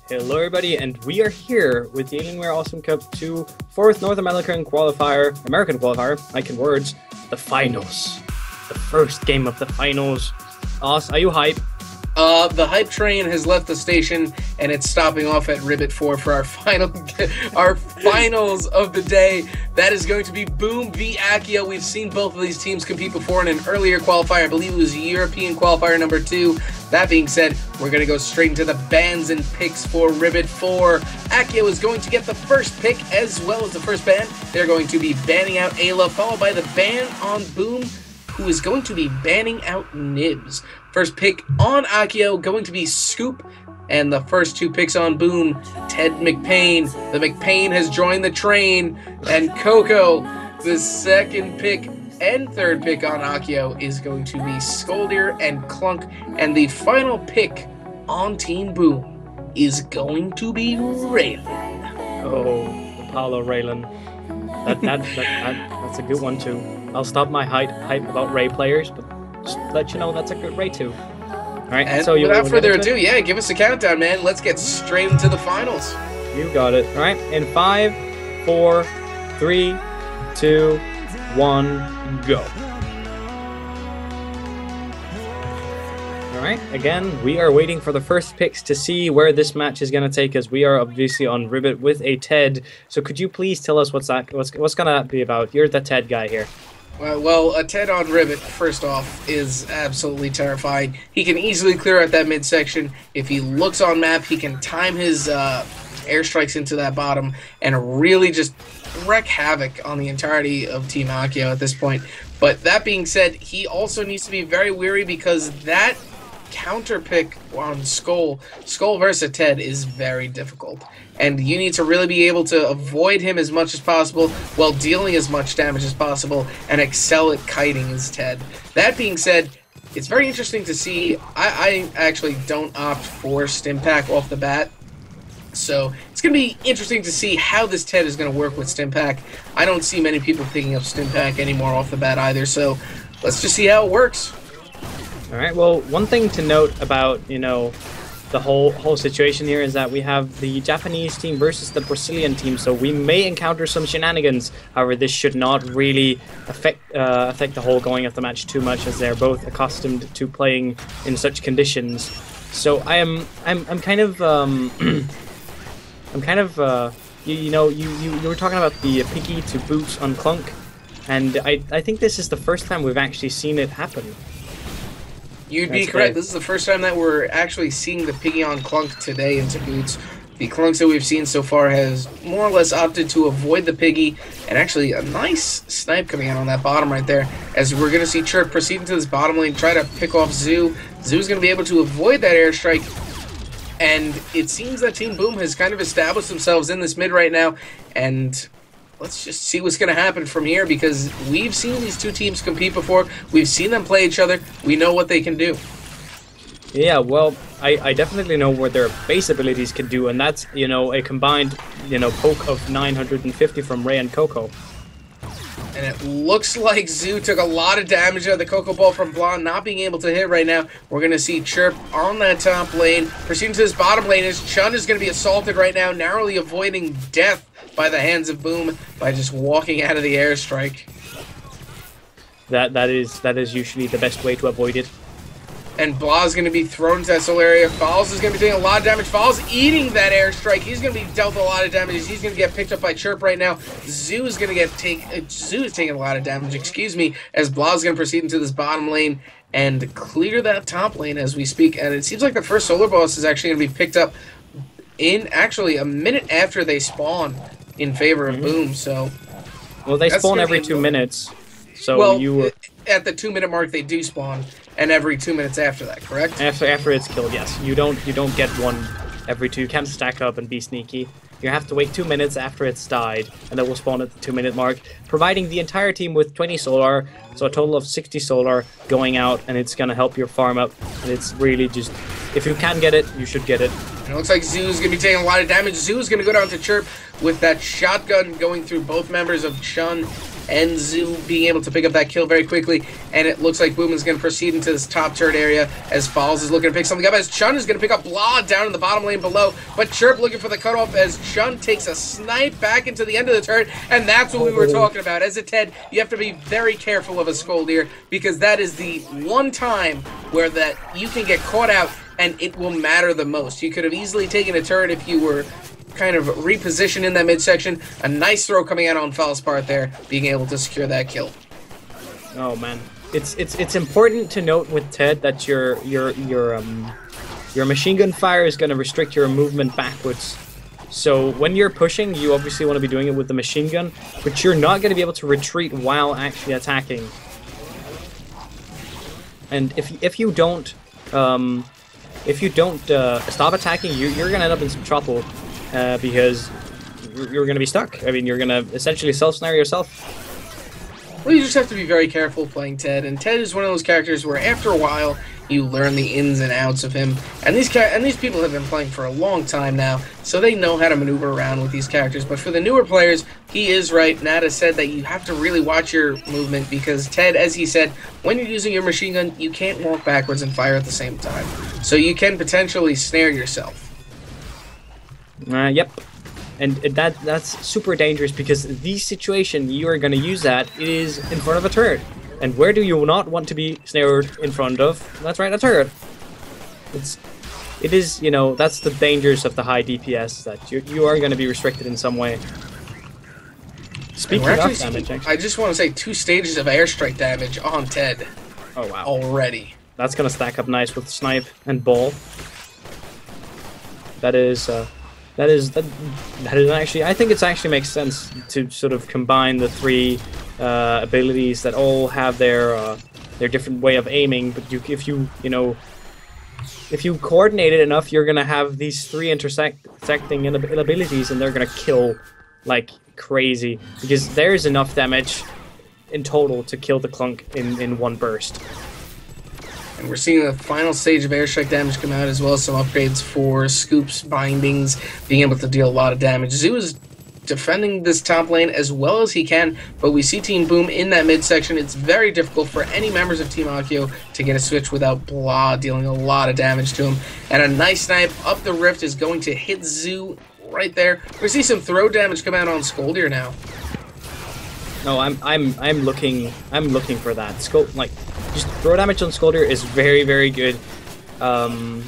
Hello everybody, and we are here with the Alienware Awesome Cup 2 4th North American Qualifier, I can words, the finals. The first game of the finals. Oz, are you hype? The hype train has left the station, and it's stopping off at Ribbit 4 for our finals of the day. That is going to be Boom v Akio. We've seen both of these teams compete before in an earlier qualifier. I believe it was European qualifier number 2. That being said, we're going to go straight into the bans and picks for Ribbit 4. Akio is going to get the first pick as well as the first ban. They're going to be banning out Ayla, followed by the ban on Boom, who is going to be banning out Nibs. First pick on Akio going to be Scoop, and the first two picks on Boom, Ted McPain. The McPain has joined the train, and Coco, the second pick and third pick on Akio, is going to be Skoldir and Clunk, and the final pick on Team Boom is going to be Raylan. Oh, Apollo Raylan. That's a good one too. I'll stop my hype about Ray players, but just let you know that's a good Ray too. Alright, and so without further ado, yeah, give us a countdown, man. Let's get straight into the finals. You got it. Alright, in 5, 4, 3, 2, 1, go. Alright, again, we are waiting for the first picks to see where this match is going to take us. We are obviously on Ribbit with a Ted. So could you please tell us what's going to be about? You're the Ted guy here. Well, a Ted on Ribbit, first off, is absolutely terrifying. He can easily clear out that midsection. If he looks on map, he can time his airstrikes into that bottom and really just wreak havoc on the entirety of Team Akio at this point. But that being said, he also needs to be very wary because that counter pick on Skull versus Ted is very difficult, and you need to really be able to avoid him as much as possible while dealing as much damage as possible and excel at kiting as Ted. That being said, it's very interesting to see. I actually don't opt for Stimpack off the bat, so it's going to be interesting to see how this Ted is going to work with Stimpack. I don't see many people picking up Stimpack anymore off the bat either, so let's just see how it works. Alright, well, one thing to note about, the whole situation here is that we have the Japanese team versus the Brazilian team, so we may encounter some shenanigans. However, this should not really affect the whole going of the match too much, as they're both accustomed to playing in such conditions. So I'm kind of you were talking about the piggy to boots on Clunk, and I think this is the first time we've actually seen it happen. You'd be correct. This is the first time that we're actually seeing the piggy on Clunk today into boots. The Clunks that we've seen so far has more or less opted to avoid the piggy, and actually a nice snipe coming out on that bottom right there, as we're going to see Chirp proceed into this bottom lane, try to pick off Zoo. Zoo's going to be able to avoid that airstrike, and it seems that Team Boom has kind of established themselves in this mid right now, and let's just see what's going to happen from here, because we've seen these two teams compete before. We've seen them play each other. We know what they can do. Yeah, well, I definitely know what their base abilities can do, and that's, a combined, poke of 950 from Ray and Coco. And it looks like Zoo took a lot of damage out of the Coco Ball from Blonde, not being able to hit right now. We're going to see Chirp on that top lane. Proceeding to this bottom lane as Chun is going to be assaulted right now, narrowly avoiding death by the hands of Boom by just walking out of the airstrike. That is usually the best way to avoid it. And Blah is going to be thrown into that soul area. Falls is going to be taking a lot of damage. Falls eating that airstrike. He's going to be dealt a lot of damage. He's going to get picked up by Chirp right now. Zoo is going to Zoo is taking a lot of damage, as Blah is going to proceed into this bottom lane and clear that top lane as we speak. And it seems like the first solar boss is actually going to be picked up in actually a minute after they spawn in favor of Boom. So, well, they spawn every 2 minutes. So at the 2-minute mark they do spawn, and every 2 minutes after that, correct? After it's killed, yes. You don't get one every 2. You can't stack up and be sneaky. You have to wait 2 minutes after it's died, and it will spawn at the 2-minute mark, providing the entire team with 20 solar, so a total of 60 solar going out, and it's gonna help your farm up. And it's really just, if you can get it, you should get it. And it looks like Zoo's going to be taking a lot of damage. Zoo's going to go down to Chirp with that shotgun going through both members of Chun and Zoo being able to pick up that kill very quickly. And it looks like Boom is going to proceed into this top turret area as Falls is looking to pick something up, as Chun is going to pick up Blah down in the bottom lane below. But Chirp looking for the cutoff as Chun takes a snipe back into the end of the turret. And that's what we were talking about. As a Ted, you have to be very careful of a Scold here, because that is the one time where that you can get caught out and it will matter the most. You could have easily taken a turret if you were kind of repositioned in that midsection. A nice throw coming out on Foul's part there, being able to secure that kill. Oh man, it's important to note with Ted that your machine gun fire is going to restrict your movement backwards. So when you're pushing, you obviously want to be doing it with the machine gun, but you're not going to be able to retreat while actually attacking. And if you don't stop attacking, you're going to end up in some trouble because you're going to be stuck. I mean, you're going to essentially self-snare yourself. Well, you just have to be very careful playing Ted, and Ted is one of those characters where after a while you learn the ins and outs of him. And these people have been playing for a long time now, so they know how to maneuver around with these characters. But for the newer players, he is right. Nada said that you have to really watch your movement, because Ted, as he said, when you're using your machine gun, you can't walk backwards and fire at the same time. So you can potentially snare yourself. Yep. And that's super dangerous, because the situation you are going to use that is in front of a turret. And where do you not want to be snared in front of? That's right, a turret. It is, you know, that's the dangers of the high DPS, that you are going to be restricted in some way. Speaking of damage, actually, I just want to say 2 stages of airstrike damage on Ted. Oh wow. Already. That's going to stack up nice with Snipe and Ball. That is actually, I think it actually makes sense to sort of combine the 3 abilities that all have their different way of aiming. But if you coordinate it enough, you're gonna have these 3 intersecting abilities, and they're gonna kill like crazy, because there's enough damage in total to kill the Clunk in one burst. And we're seeing the final stage of airstrike damage come out, as well as some upgrades for scoops, bindings, being able to deal a lot of damage. Zoo is defending this top lane as well as he can, but we see Team Boom in that midsection. It's very difficult for any members of Team Akio to get a switch without Blah dealing a lot of damage to him. And a nice snipe up the rift is going to hit Zoo right there. We see some throw damage come out on Skoldir now. No, I'm looking for that. Just throw damage on Skoldir is very, very good. I'm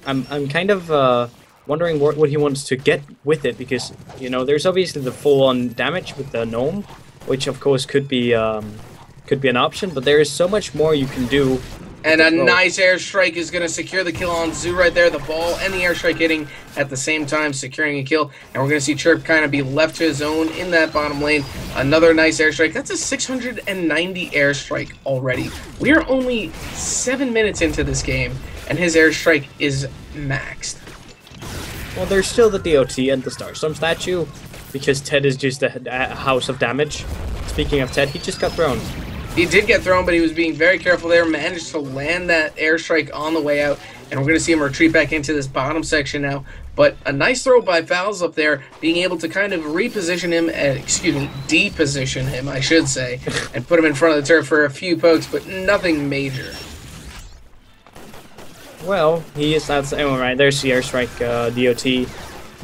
kind of wondering what he wants to get with it, because you know there's obviously the full-on damage with the gnome, which of course could be an option, but there is so much more you can do. And a nice airstrike is going to secure the kill on Zoo right there. The ball and the airstrike hitting at the same time, securing a kill. And we're going to see Chirp kind of be left to his own in that bottom lane. Another nice airstrike. That's a 690 airstrike already. We are only 7 minutes into this game, and his airstrike is maxed. Well, there's still the DOT and the Starstorm statue, because Ted is just a house of damage. Speaking of Ted, he just got thrown. He did get thrown, but he was being very careful there, managed to land that airstrike on the way out, and we're going to see him retreat back into this bottom section now. But a nice throw by Fowls up there, being able to kind of reposition him, deposition him, I should say, and put him in front of the turret for a few pokes, but nothing major. Well, that's right. There's the airstrike DOT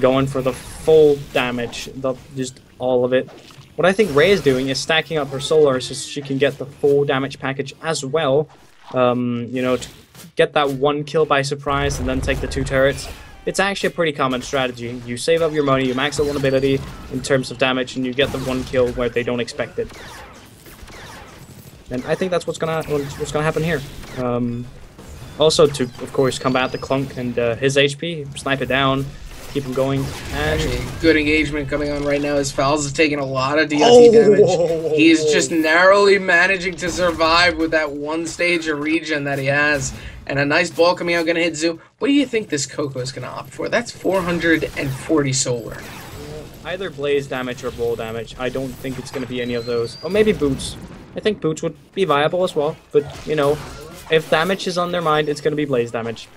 going for the full damage, just all of it. What I think Ray is doing is stacking up her solar so she can get the full damage package as well. You know, to get that 1 kill by surprise and then take the 2 turrets. It's actually a pretty common strategy. You save up your money, you max out one ability in terms of damage, and you get the 1 kill where they don't expect it. And I think that's what's gonna happen here. Also to, of course, combat the Clunk and his HP, snipe it down, keep him going. And actually, good engagement coming on right now as Fowls is taking a lot of DOT damage. He is just narrowly managing to survive with that 1 stage of regen that he has. And a nice ball coming out, going to hit Zoo. What do you think this Coco is going to opt for? That's 440 solar. Either blaze damage or ball damage. I don't think it's going to be any of those. Or maybe boots. I think boots would be viable as well. But, you know, if damage is on their mind, it's going to be blaze damage.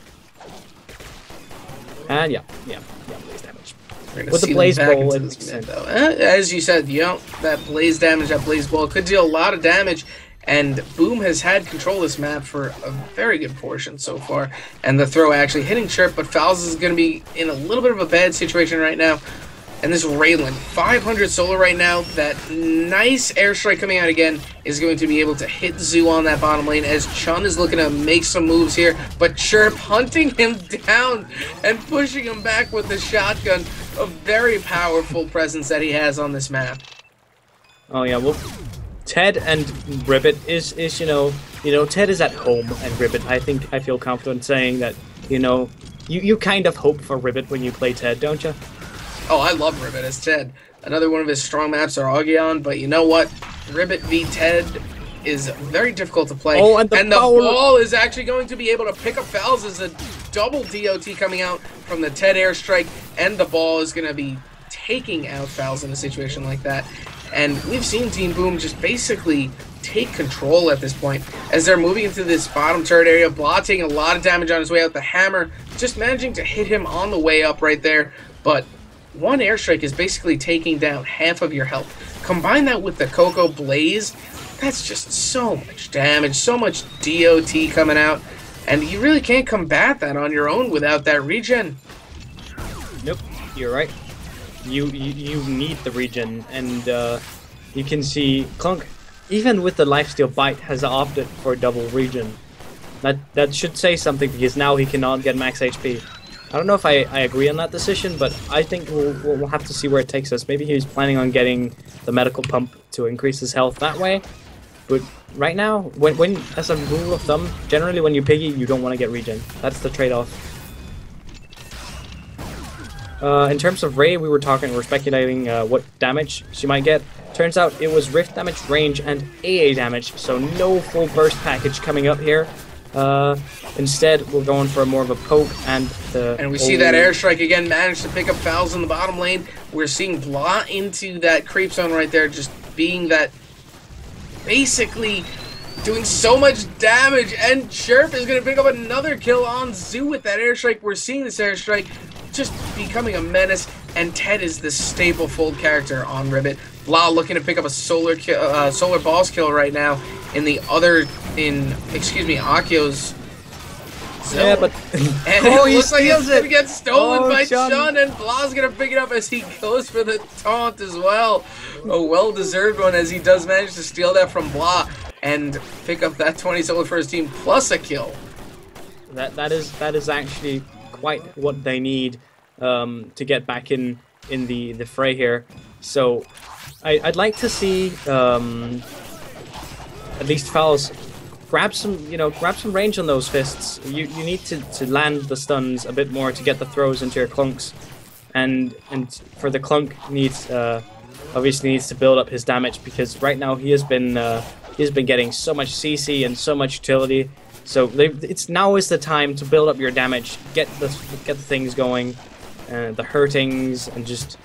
And yeah, blaze damage. With the Blaze Bowl, it's as you said, that Blaze damage, that Blaze Bowl could deal a lot of damage. And Boom has had control of this map for a very good portion so far. And the throw actually hitting Chirp, but Fowls is going to be in a little bit of a bad situation right now. And this Raylan, 500 solar right now, that nice airstrike coming out again is going to be able to hit Zoo on that bottom lane as Chun is looking to make some moves here. But Chirp hunting him down and pushing him back with the shotgun. A very powerful presence that he has on this map. Oh yeah, well, Ted and Ribbit is Ted is at home, and Ribbit, I feel confident saying that, you kind of hope for Ribbit when you play Ted, don't you? Oh, I love Ribbit as Ted. Another one of his strong maps are Augion, but you know what? Ribbit v Ted is very difficult to play. Oh, and the ball is actually going to be able to pick up fouls as a double DOT coming out from the Ted airstrike, and the ball is going to be taking out fouls in a situation like that. And we've seen Team Boom just basically take control at this point as they're moving into this bottom turret area. Blah taking a lot of damage on his way out. The hammer just managing to hit him on the way up right there. But one airstrike is basically taking down half of your health. Combine that with the Coco Blaze, that's just so much damage, so much DOT coming out. And you really can't combat that on your own without that regen. Nope, you're right. You need the regen, and you can see Clunk, even with the lifesteal bite, has opted for double regen. That should say something, because now he cannot get max HP. I don't know if I agree on that decision, but I think we'll have to see where it takes us. Maybe he's planning on getting the medical pump to increase his health that way. But right now, when as a rule of thumb, generally when you piggy, you don't want to get regen. That's the trade-off. In terms of Ray, we were speculating what damage she might get. Turns out it was Rift damage, range, and AA damage, so no full burst package coming up here. Instead, we're going for more of a poke and the... And we see that airstrike again manage to pick up fouls in the bottom lane. We're seeing Blah into that creep zone right there, just being that... basically doing so much damage, and Chirp is going to pick up another kill on Zoo with that airstrike. We're seeing this airstrike just becoming a menace, and Ted is the staple fold character on Ribbit. Blah looking to pick up a solar balls kill right now in Akio's zone. Yeah, but and it looks like it's gonna get stolen by Chun, and Blah's gonna pick it up as he goes for the taunt as well. A well-deserved one, as he does manage to steal that from Blah and pick up that 20 solar for his team plus a kill. That is actually quite what they need to get back in the fray here. So I'd like to see at least Fowls grab some range on those fists. You need to land the stuns a bit more to get the throws into your Clunks, and for the Clunk obviously needs to build up his damage, because right now he has been getting so much CC and so much utility. So now is the time to build up your damage, get the things going, the hurtings, and just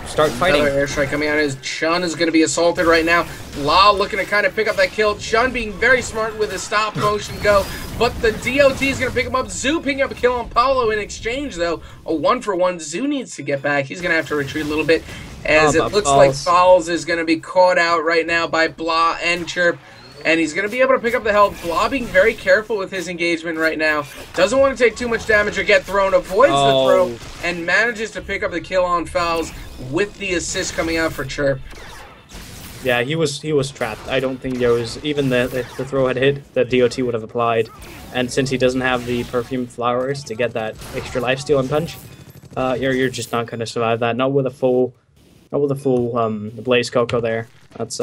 start fighting. Another airstrike coming out as Chun is going to be assaulted right now. Blah looking to kind of pick up that kill. Chun being very smart with his stop motion go, but the DOT is going to pick him up. Zoo picking up a kill on Paulo in exchange, though. A 1-for-1. Zoo needs to get back. He's going to have to retreat a little bit, as it looks like Fowls is going to be caught out right now by Blah and Chirp. And he's going to be able to pick up the health. Blah being very careful with his engagement right now. Doesn't want to take too much damage or get thrown. Avoids the throw and manages to pick up the kill on Fowls with the assist coming out for Chirp. Yeah, he was trapped. I don't think there was, even if the throw had hit, the DOT would have applied. And since he doesn't have the perfume flowers to get that extra lifesteal and punch, you're just not going to survive that. Not with a full Blaze Coco there. That's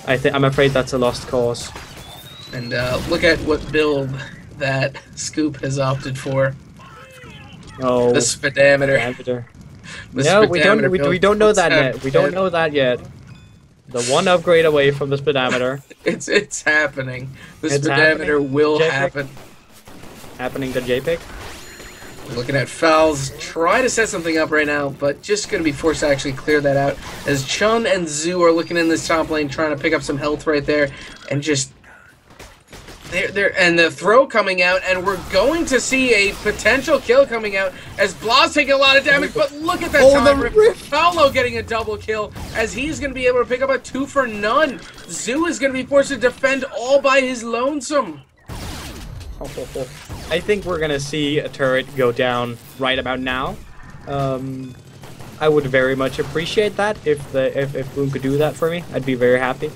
I'm afraid that's a lost cause. And look at what build that Scoop has opted for. Oh, the speedometer. No, we don't know that yet. We don't know that yet. The one upgrade away from the speedometer. It's happening. The speedometer will happen. Happening to JPEG. Looking at Fowls, try to set something up right now, but just going to be forced to actually clear that out, as Chun and Zoo are looking in this top lane, trying to pick up some health right there, and just... And the throw coming out, and we're going to see a potential kill coming out as Blah's taking a lot of damage, but look at that time rip. Paolo getting a double kill as he's going to be able to pick up a 2 for none. Zoo is going to be forced to defend all by his lonesome. I think we're going to see a turret go down right about now. I would very much appreciate that if Boom could do that for me. I'd be very happy.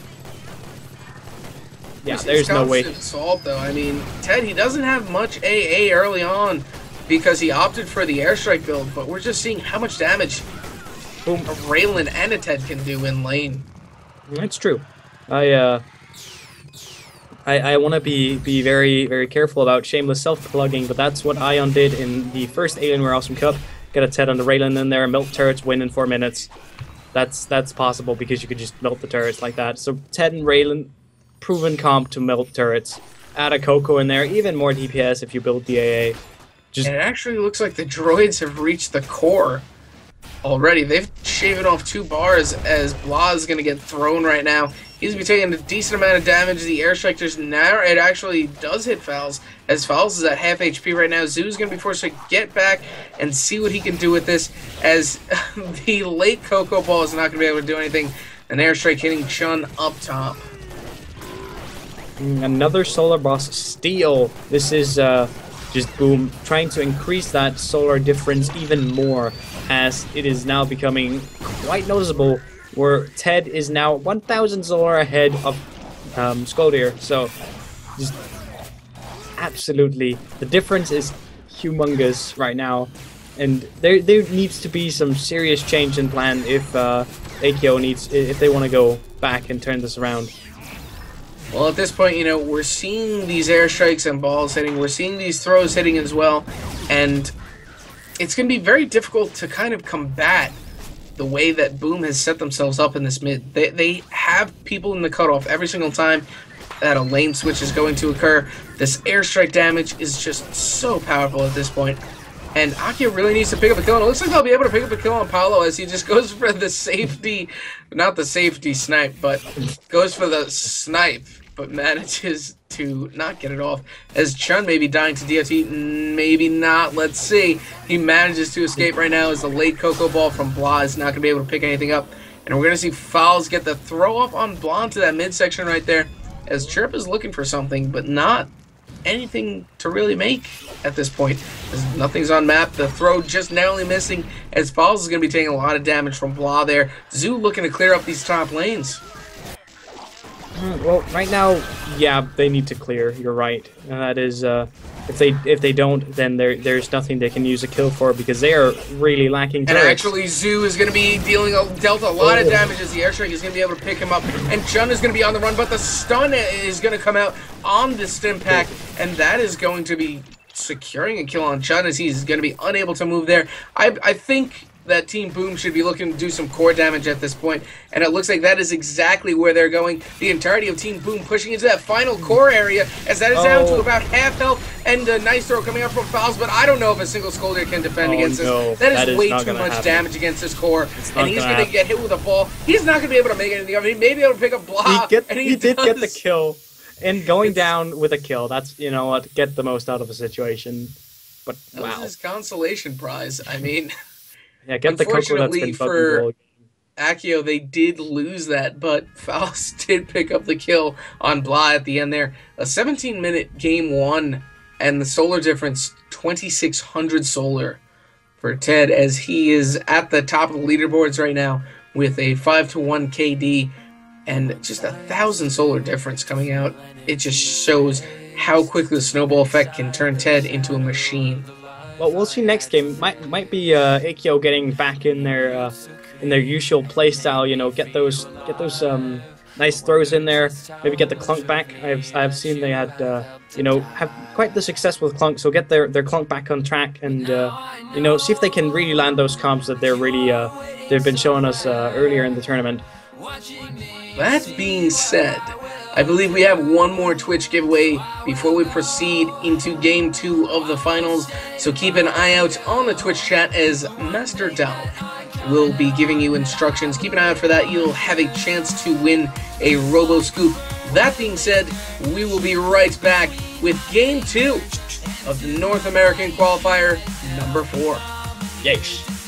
Yeah, there's no way. Assault, though. I mean, Ted, he doesn't have much AA early on because he opted for the airstrike build, but we're just seeing how much damage Boom, a Raylan and a Ted can do in lane. It's true. I want to be very, very careful about shameless self-plugging, but that's what Ion did in the first Alienware Awesome Cup. Get a Ted on the Raylan in there, melt turrets, win in 4 minutes. That's possible because you could just melt the turrets like that. So Ted and Raylan, proven comp to melt turrets. Add a Coco in there, even more DPS if you build the AA. And it actually looks like the droids have reached the core already. They've shaven off 2 bars as Blah is going to get thrown right now. He's going to be taking a decent amount of damage. The airstrike just now, it actually does hit Fowls, as Fowls is at half HP right now. Zoo's going to be forced to get back and see what he can do with this, as the late Coco Ball is not going to be able to do anything. An airstrike hitting Chun up top. Another Solar Boss steal. This is just Boom trying to increase that solar difference even more, as it is now becoming quite noticeable where Ted is now 1,000 solar ahead of Skoldir. So just absolutely the difference is humongous right now, and there needs to be some serious change in plan if Akio if they want to go back and turn this around. Well, at this point, you know, we're seeing these airstrikes and balls hitting. We're seeing these throws hitting as well. And it's going to be very difficult to kind of combat the way that Boom has set themselves up in this mid. They have people in the cutoff every single time that a lane switch is going to occur. This airstrike damage is just so powerful at this point. And Akio really needs to pick up a kill. And it looks like they'll be able to pick up a kill on Paolo as he just goes for the safety, not the safety snipe, but goes for the snipe, but manages to not get it off. As Chun may be dying to DOT, maybe not. Let's see. He manages to escape right now as the late Coco Ball from Blah is not going to be able to pick anything up. And we're going to see Fowls get the throw up on Blah into that midsection right there, as Chirp is looking for something, but not anything to really make at this point. Nothing's on map. The throw just narrowly missing, as Fowls is going to be taking a lot of damage from Blah there. Zoo looking to clear up these top lanes. Well, right now, yeah, they need to clear. You're right. That is, if they don't, then there's nothing they can use a kill for because they are really lacking turrets. And actually, Zoo is going to be dealt a lot of damage as the airstrike is going to be able to pick him up, and Chun is going to be on the run, but the stun is going to come out on the stim pack, and that is going to be securing a kill on Chun as he's going to be unable to move there. I think that Team Boom should be looking to do some core damage at this point, and it looks like that is exactly where they're going. The entirety of Team Boom pushing into that final core area, as that is down to about half health, and a nice throw coming up from Fowls, but I don't know if a single Skoldir can defend against this. That is way too much damage against this core, and he's going to get hit with a ball. He's not going to be able to make anything of it. He may be able to pick up Blah, he did get the kill, and going down with a kill, that's, you know what, get the most out of a situation. But that was his consolation prize. I mean, yeah, get the Coco that's been for Akio, they did lose that, but Fowls did pick up the kill on Blah at the end there. A 17-minute game 1, and the solar difference, 2,600 solar for Ted, as he is at the top of the leaderboards right now with a 5-1 KD and just 1,000 solar difference coming out. It just shows how quickly the snowball effect can turn Ted into a machine. Well, we'll see next game. Might be Akio getting back in their usual playstyle. You know, get those nice throws in there. Maybe get the clunk back. I've seen they had you know, have quite the success with clunk. So get their clunk back on track, and you know, see if they can really land those comps that they're really they've been showing us earlier in the tournament. That being said, I believe we have one more Twitch giveaway before we proceed into Game 2 of the finals, so keep an eye out on the Twitch chat as Master Dalv will be giving you instructions. Keep an eye out for that. You'll have a chance to win a Robo Scoop That being said, we will be right back with Game 2 of the North American Qualifier number 4. Yes.